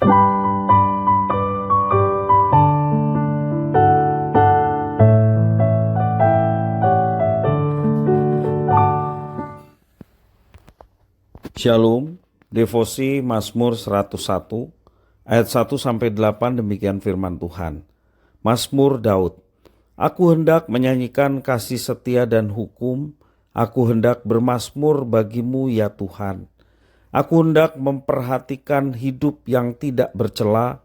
Shalom, devosi Mazmur 101 ayat 1-8 demikian firman Tuhan. Mazmur Daud. Aku hendak menyanyikan kasih setia dan hukum, aku hendak bermazmur bagimu ya Tuhan. Aku hendak memperhatikan hidup yang tidak bercela.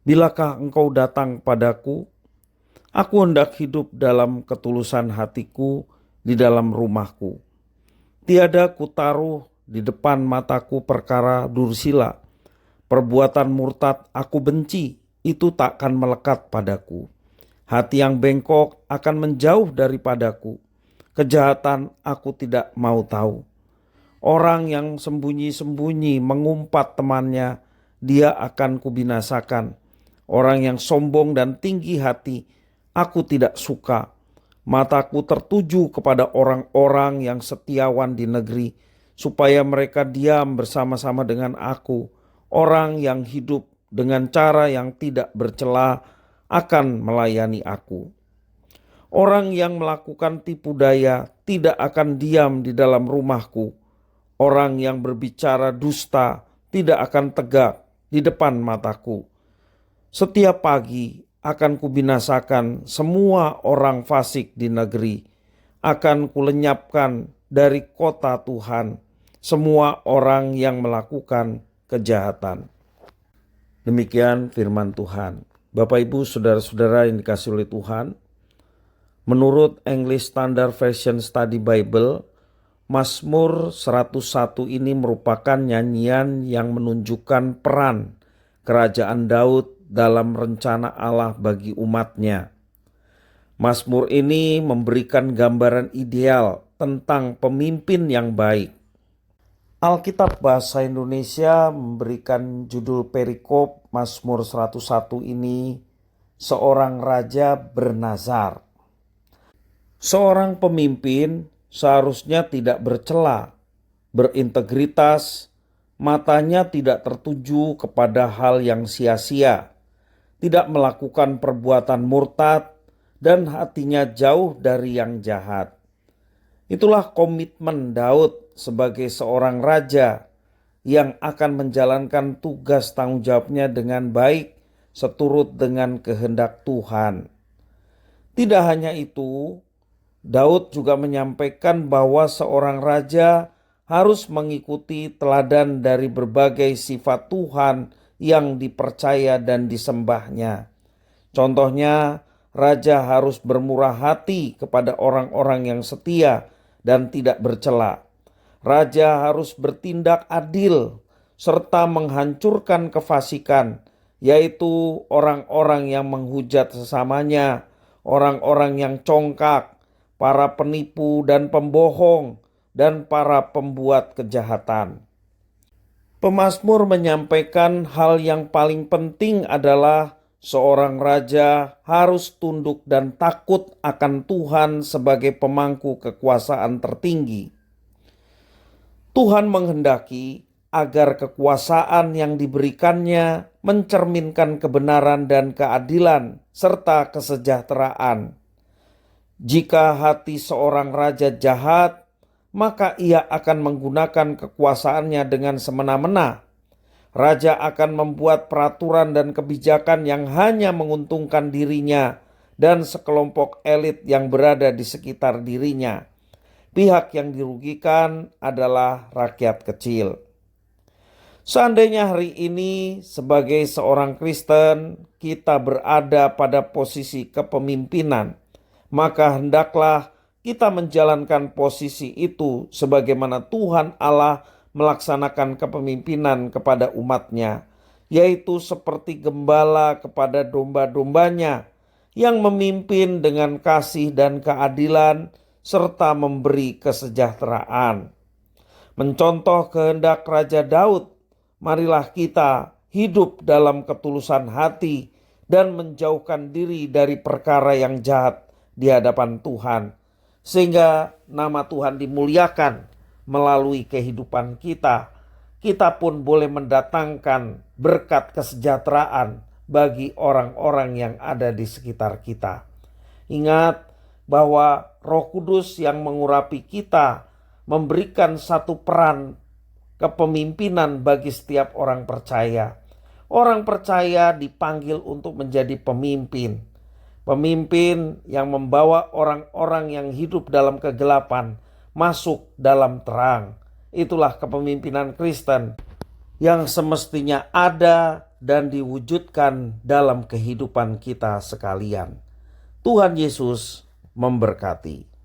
Bilakah engkau datang padaku? Aku hendak hidup dalam ketulusan hatiku di dalam rumahku. Tiada kutaruh di depan mataku perkara dursila. Perbuatan murtad aku benci, itu takkan melekat padaku. Hati yang bengkok akan menjauh daripadaku. Kejahatan aku tidak mau tahu. Orang yang sembunyi-sembunyi mengumpat temannya, dia akan kubinasakan. Orang yang sombong dan tinggi hati, aku tidak suka. Mataku tertuju kepada orang-orang yang setiawan di negeri, supaya mereka diam bersama-sama dengan aku. Orang yang hidup dengan cara yang tidak bercela akan melayani aku. Orang yang melakukan tipu daya tidak akan diam di dalam rumahku. Orang yang berbicara dusta tidak akan tegak di depan mataku. Setiap pagi akan kubinasakan semua orang fasik di negeri. Akan kulenyapkan dari kota Tuhan semua orang yang melakukan kejahatan. Demikian firman Tuhan. Bapak Ibu saudara-saudara yang dikasihi oleh Tuhan, menurut English Standard Version Study Bible, Mazmur 101 ini merupakan nyanyian yang menunjukkan peran kerajaan Daud dalam rencana Allah bagi umatnya. Mazmur ini memberikan gambaran ideal tentang pemimpin yang baik. Alkitab Bahasa Indonesia memberikan judul perikop Mazmur 101 ini, seorang raja bernazar. Seorang pemimpin seharusnya tidak bercela, berintegritas, matanya tidak tertuju kepada hal yang sia-sia, tidak melakukan perbuatan murtad, dan hatinya jauh dari yang jahat. Itulah komitmen Daud sebagai seorang raja yang akan menjalankan tugas tanggung jawabnya dengan baik seturut dengan kehendak Tuhan. Tidak hanya itu, Daud juga menyampaikan bahwa seorang raja harus mengikuti teladan dari berbagai sifat Tuhan yang dipercaya dan disembahnya. Contohnya, raja harus bermurah hati kepada orang-orang yang setia dan tidak bercela. Raja harus bertindak adil serta menghancurkan kefasikan, yaitu orang-orang yang menghujat sesamanya, orang-orang yang congkak, para penipu dan pembohong, dan para pembuat kejahatan. Pemazmur menyampaikan hal yang paling penting adalah seorang raja harus tunduk dan takut akan Tuhan sebagai pemangku kekuasaan tertinggi. Tuhan menghendaki agar kekuasaan yang diberikannya mencerminkan kebenaran dan keadilan serta kesejahteraan. Jika hati seorang raja jahat, maka ia akan menggunakan kekuasaannya dengan semena-mena. Raja akan membuat peraturan dan kebijakan yang hanya menguntungkan dirinya dan sekelompok elit yang berada di sekitar dirinya. Pihak yang dirugikan adalah rakyat kecil. Seandainya hari ini sebagai seorang Kristen kita berada pada posisi kepemimpinan, maka hendaklah kita menjalankan posisi itu sebagaimana Tuhan Allah melaksanakan kepemimpinan kepada umatnya, yaitu seperti gembala kepada domba-dombanya yang memimpin dengan kasih dan keadilan serta memberi kesejahteraan. Mencontoh kehendak Raja Daud, marilah kita hidup dalam ketulusan hati dan menjauhkan diri dari perkara yang jahat di hadapan Tuhan, sehingga nama Tuhan dimuliakan melalui kehidupan kita kita pun boleh mendatangkan berkat kesejahteraan bagi orang-orang yang ada di sekitar kita. Ingat bahwa Roh Kudus yang mengurapi kita memberikan satu peran kepemimpinan bagi setiap orang percaya. Orang percaya dipanggil untuk menjadi pemimpin. Pemimpin yang membawa orang-orang yang hidup dalam kegelapan masuk dalam terang. Itulah kepemimpinan Kristen yang semestinya ada dan diwujudkan dalam kehidupan kita sekalian. Tuhan Yesus memberkati.